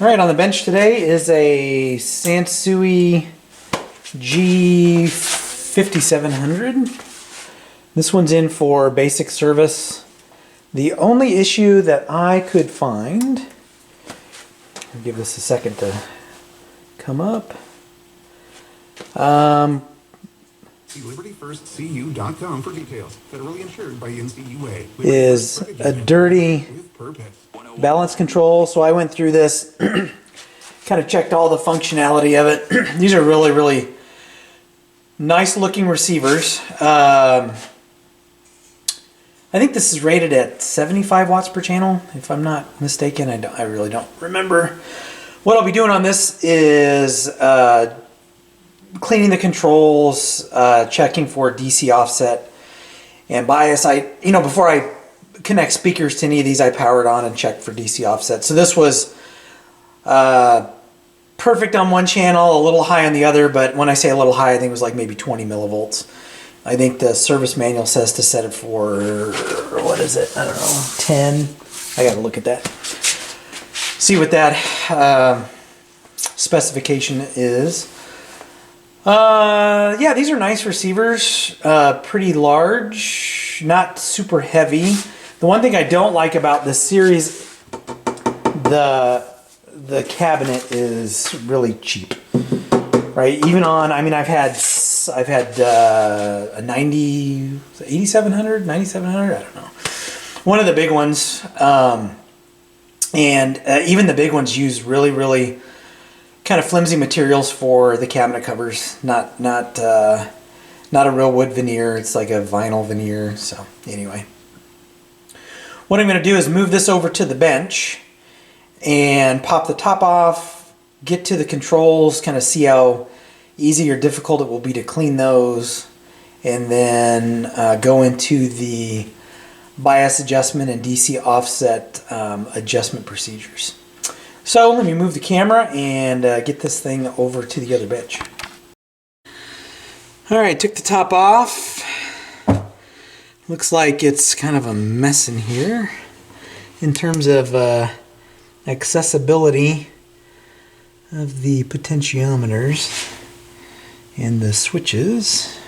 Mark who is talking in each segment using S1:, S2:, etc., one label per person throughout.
S1: All right, on the bench today is a Sansui G5700. This one's in for basic service. The only issue that I could find, I'll give this a second to come up.
S2: LibertyFirstCU.com for details. Federally insured by NCUA.
S1: Is a dirty balance control. So I went through this, kind of checked all the functionality of it. These are really, really nice looking receivers. I think this is rated at 75 watts per channel, if I'm not mistaken. I really don't remember. What I'll be doing on this is cleaning the controls, checking for DC offset and bias. Before I connect speakers to any of these, I power it on and check for DC offset. So this was perfect on one channel, a little high on the other, but when I say a little high, I think it was like maybe 20 millivolts. I think the service manual says to set it for, what is it? I don't know, 10. I gotta look at that. See what that specification is. Yeah, these are nice receivers, pretty large, not super heavy. The one thing I don't like about this series, the cabinet is really cheap, right? Even on, I've had a 8700, 9700, I don't know. One of the big ones, and even the big ones use really, really kind of flimsy materials for the cabinet covers. Not a real wood veneer. It's like a vinyl veneer. So anyway, what I'm going to do is move this over to the bench and pop the top off, get to the controls, kind of see how easy or difficult it will be to clean those, and then go into the bias adjustment and DC offset adjustment procedures. So let me move the camera and get this thing over to the other bench. Alright, took the top off. Looks like it's kind of a mess in here in terms of accessibility of the potentiometers and the switches.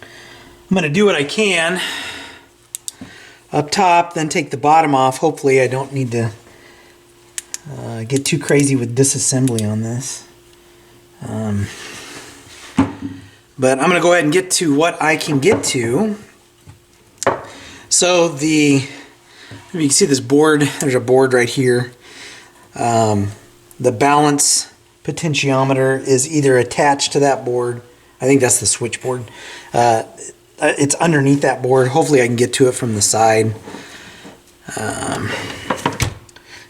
S1: I'm going to do what I can up top, then take the bottom off. Hopefully I don't need to get too crazy with disassembly on this. But I'm going to go ahead and get to what I can get to. So if you can see this board, there's a board right here. The balance potentiometer is either attached to that board. I think that's the switchboard. It's underneath that board. Hopefully I can get to it from the side.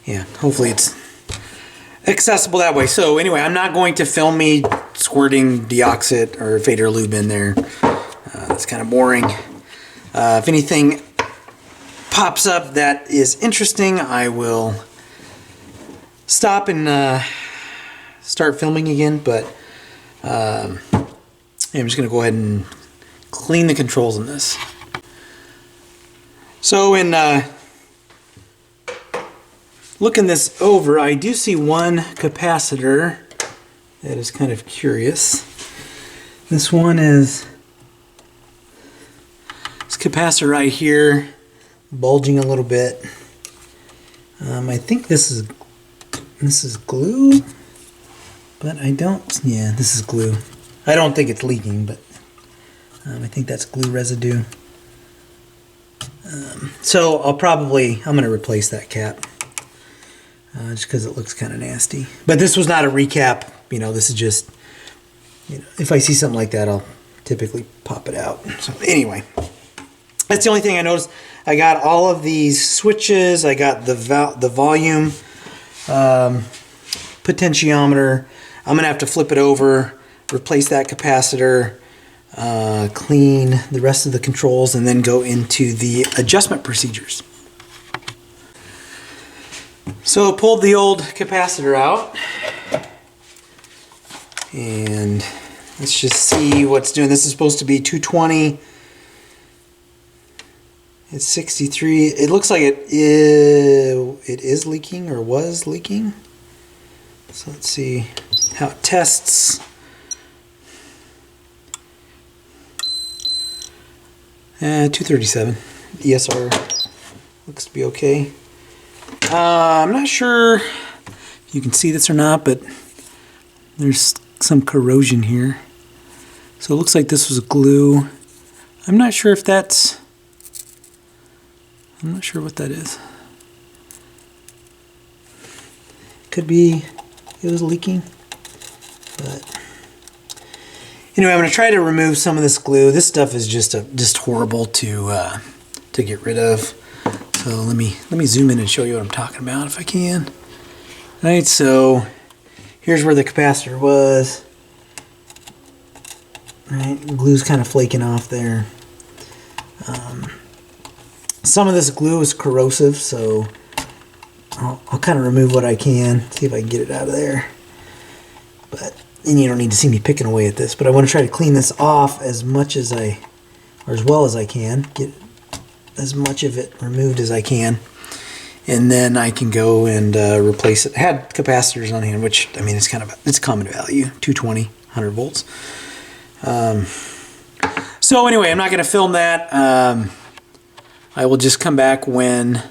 S1: Yeah, hopefully it's accessible that way. So anyway, I'm not going to film me squirting deoxit or Fader lube in there. That's kind of boring. If anything pops up that is interesting, I will stop and start filming again. But I'm just going to go ahead and clean the controls in this. So in looking this over, I do see one capacitor that is kind of curious. This one is this capacitor right here, bulging a little bit. I think this is glue, but I don't. Yeah, this is glue. I don't think it's leaking, but I think that's glue residue. So I'm going to replace that cap. Just because it looks kind of nasty. But this was not a recap. This is just, if I see something like that, I'll typically pop it out. So anyway, that's the only thing I noticed. I got all of these switches. I got the volume potentiometer. I'm going to have to flip it over, replace that capacitor, clean the rest of the controls, and then go into the adjustment procedures. So I pulled the old capacitor out, and let's just see what's doing. This is supposed to be 220 It's 63. It looks like it is leaking or was leaking. So let's see how it tests. 237. ESR looks to be okay. I'm not sure if you can see this or not, but there's some corrosion here. So it looks like this was glue. I'm not sure if that's... I'm not sure what that is. Could be it was leaking. But anyway, I'm going to try to remove some of this glue. This stuff is just horrible to get rid of. So let me zoom in and show you what I'm talking about if I can. All right, so here's where the capacitor was. All right, glue's kind of flaking off there. Some of this glue is corrosive, so I'll kind of remove what I can, see if I can get it out of there. And you don't need to see me picking away at this, but I want to try to clean this off as much as as well as I can, get as much of it removed as I can, and then I can go and replace it. I had capacitors on hand, which I mean it's common value, 220, 100 volts. So anyway, I'm not going to film that. I will just come back when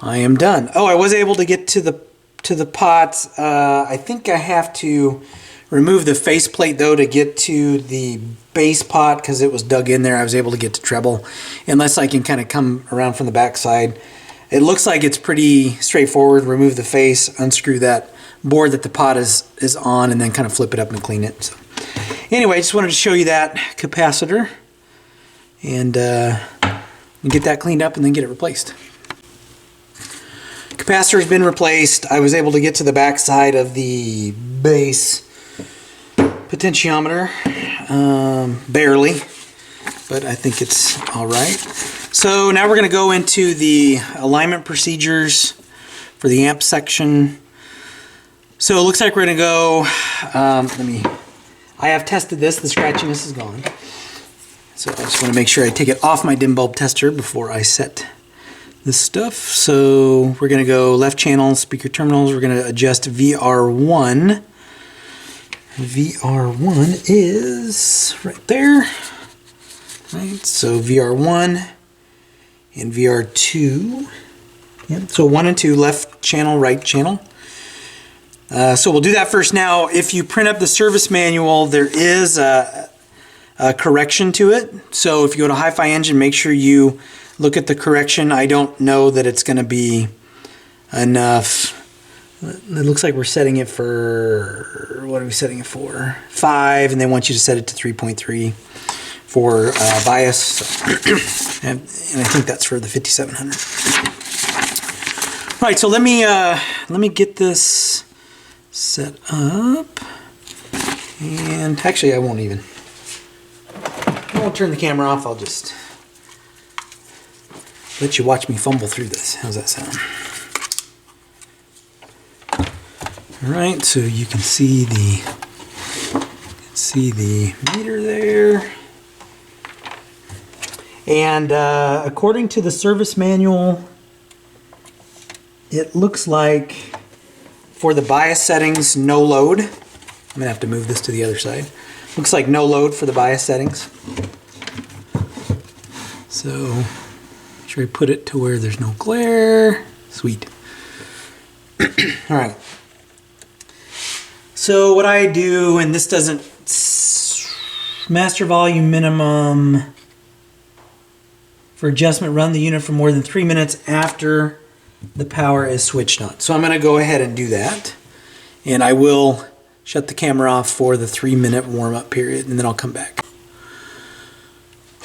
S1: I am done. Oh, I was able to get to the pots. I think I have to remove the faceplate though to get to the base pot because it was dug in there. I was able to get to treble, unless I can kind of come around from the back side. It looks like it's pretty straightforward. Remove the face, unscrew that board that the pot is on, and then kind of flip it up and clean it. So anyway, I just wanted to show you that capacitor and get that cleaned up and then get it replaced. Capacitor has been replaced. I was able to get to the back side of the base potentiometer, barely, but I think it's all right. So now we're going to go into the alignment procedures for the amp section. So it looks like we're going to go, I have tested this, the scratchiness is gone. So I just want to make sure I take it off my dim bulb tester before I set this stuff. So we're going to go left channel, speaker terminals. We're going to adjust VR1. VR1 is right there. Right, so VR1 and VR2. Yep. So 1 and 2, left channel, right channel. So we'll do that first. Now, if you print up the service manual, there is a correction to it. So if you go to Hi-Fi Engine, make sure you look at the correction. I don't know that it's going to be enough. It looks like we're setting it for, what are we setting it for? 5, and they want you to set it to 3.3 for bias. So and I think that's for the 5700. Right, so let me get this set up. And actually, I won't turn the camera off. I'll just let you watch me fumble through this. How's that sound? All right, so you can see the meter there. And according to the service manual, it looks like for the bias settings, no load. I'm gonna have to move this to the other side. Looks like no load for the bias settings. So make sure I put it to where there's no glare. Sweet. All right. So what I do, and this doesn't, master volume minimum for adjustment, run the unit for more than 3 minutes after the power is switched on. So I'm going to go ahead and do that, and I will shut the camera off for the 3-minute warm-up period, and then I'll come back.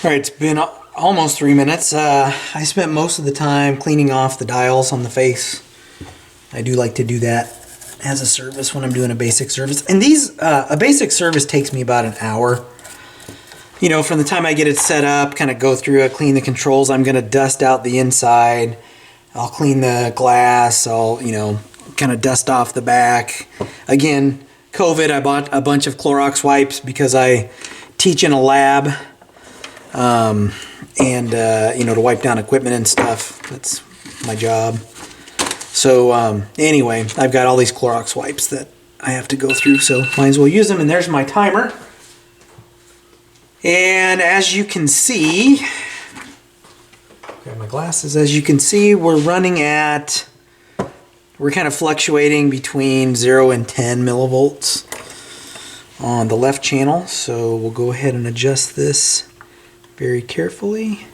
S1: All right, it's been almost 3 minutes. I spent most of the time cleaning off the dials on the face. I do like to do that as a service when I'm doing a basic service. And these, a basic service takes me about an hour. You know, from the time I get it set up, kind of go through it, clean the controls, I'm going to dust out the inside. I'll clean the glass. I'll, you know, kind of dust off the back. Again, COVID, I bought a bunch of Clorox wipes because I teach in a lab. and you know, to wipe down equipment and stuff. That's my job. So anyway, I've got all these Clorox wipes that I have to go through, so might as well use them. And there's my timer. And as you can see, grab my glasses. As you can see, we're kind of fluctuating between 0 and 10 millivolts on the left channel. So we'll go ahead and adjust this very carefully.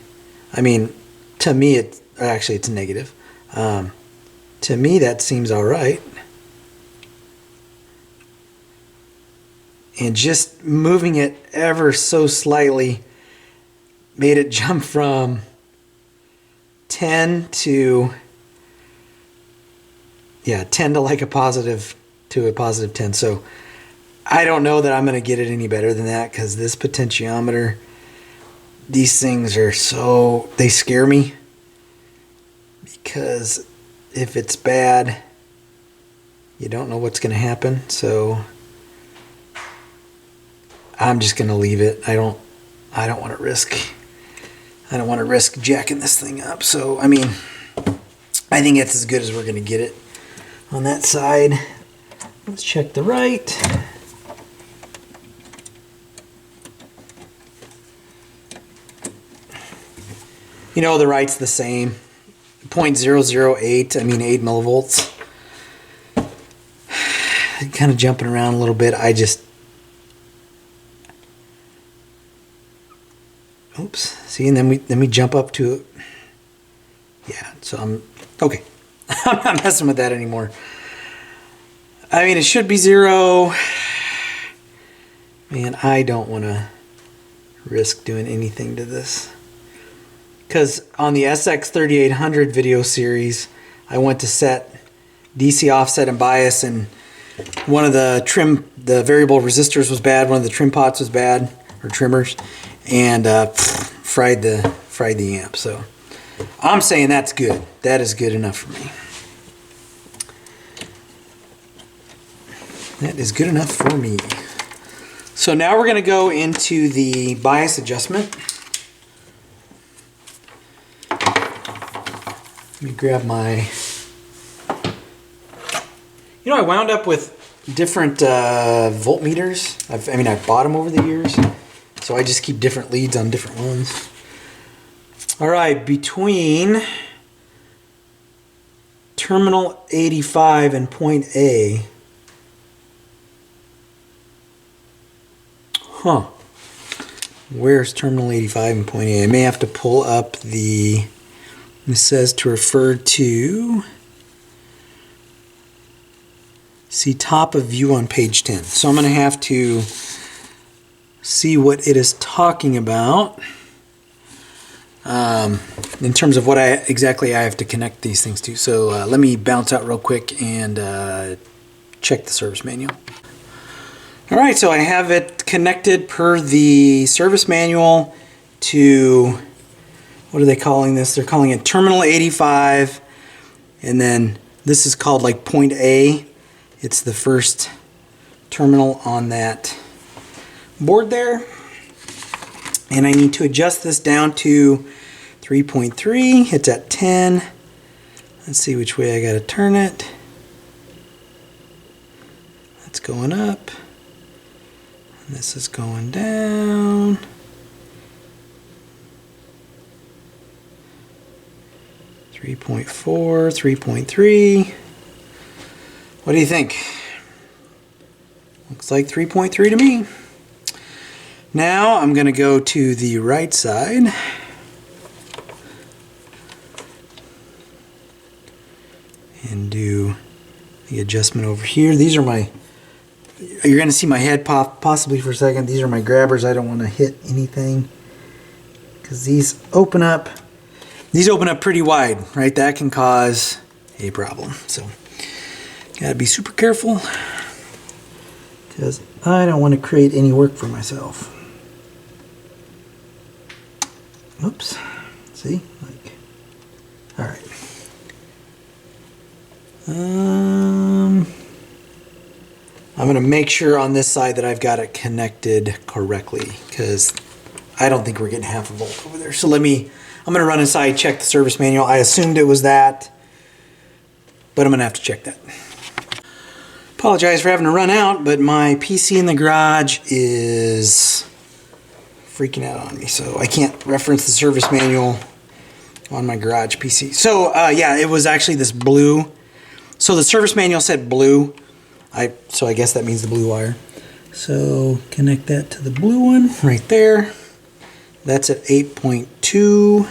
S1: I mean, to me, it's negative. To me, that seems all right. And just moving it ever so slightly made it jump from 10 to, yeah, 10 to like a positive 10. So I don't know that I'm going to get it any better than that, because this potentiometer, these things are so, they scare me, because if it's bad, you don't know what's going to happen. So I'm just going to leave it. I don't want to risk jacking this thing up. So I mean, I think it's as good as we're going to get it on that side. Let's check the right. You know, the right's the same. 0.008, I mean 8 millivolts. Kind of jumping around a little bit. Oops. See, and then we jump up to, yeah, so I'm okay. I'm not messing with that anymore. I mean, it should be 0. Man, I don't want to risk doing anything to this. Because on the SX3800 video series, I went to set DC offset and bias, and one of the variable resistors was bad, one of the trim pots was bad, or trimmers, and fried the amp. So I'm saying that's good. That is good enough for me. That is good enough for me. So now we're going to go into the bias adjustment. Let me grab my... You know, I wound up with different voltmeters. I've bought them over the years, so I just keep different leads on different ones. All right, between terminal 85 and point A. Huh. Where's terminal 85 and point A? I may have to pull up the... This says to refer to, see top of view on page 10. So I'm going to have to see what it is talking about in terms of what exactly I have to connect these things to. So let me bounce out real quick and check the service manual. All right, so I have it connected per the service manual to... What are they calling this? They're calling it terminal 85, and then this is called like point A. It's the first terminal on that board there. And I need to adjust this down to 3.3. It's at 10. Let's see which way I got to turn it. That's going up. And this is going down. 3.4, 3.3. What do you think? Looks like 3.3 to me. Now I'm going to go to the right side. And do the adjustment over here. These are my... You're going to see my head pop possibly for a second. These are my grabbers. I don't want to hit anything, because these open up. These open up pretty wide, right? That can cause a problem. So, gotta be super careful, because I don't want to create any work for myself. Oops. See? Like, all right. I'm gonna make sure on this side that I've got it connected correctly, because I don't think we're getting half a volt over there. So I'm going to run inside, check the service manual. I assumed it was that, but I'm going to have to check that. Apologize for having to run out, but my PC in the garage is freaking out on me, so I can't reference the service manual on my garage PC. So yeah, it was actually this blue. So the service manual said blue. So I guess that means the blue wire. So connect that to the blue one right there. That's at 8.2.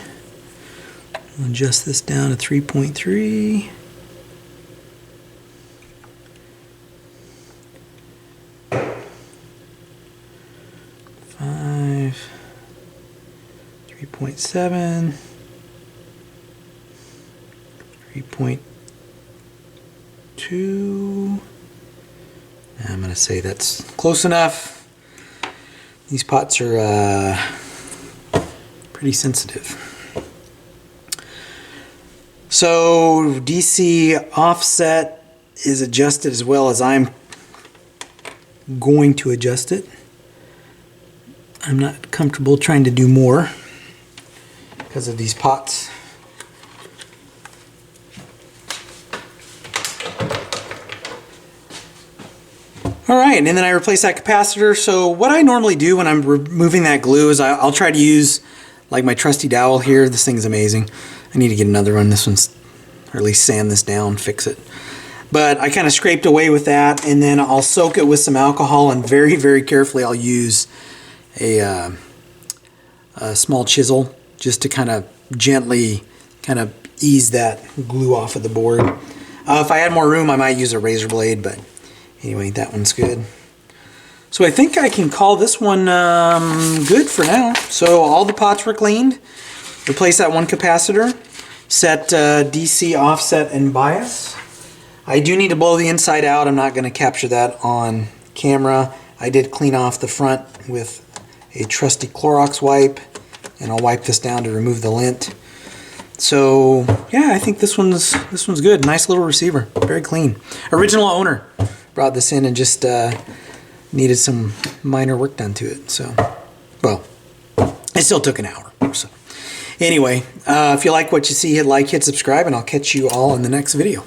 S1: Adjust this down to 3.3. Five. 3.7. 3.2. I'm going to say that's close enough. These pots are pretty sensitive. So DC offset is adjusted as well as I'm going to adjust it. I'm not comfortable trying to do more because of these pots. Alright, and then I replace that capacitor. So what I normally do when I'm removing that glue is I'll try to use like my trusty dowel here. This thing's amazing. I need to get another one. This one's, or at least sand this down, fix it. But I kind of scraped away with that, and then I'll soak it with some alcohol, and very, very carefully I'll use a small chisel just to kind of gently kind of ease that glue off of the board. If I had more room, I might use a razor blade, but anyway, that one's good. So I think I can call this one good for now. So all the pots were cleaned. Replace that one capacitor. Set DC offset and bias. I do need to blow the inside out. I'm not going to capture that on camera. I did clean off the front with a trusty Clorox wipe, and I'll wipe this down to remove the lint. So yeah, I think this one's good. Nice little receiver, very clean. Original owner brought this in and just needed some minor work done to it. So, well, it still took an hour. So anyway, if you like what you see, hit like, hit subscribe, and I'll catch you all in the next video.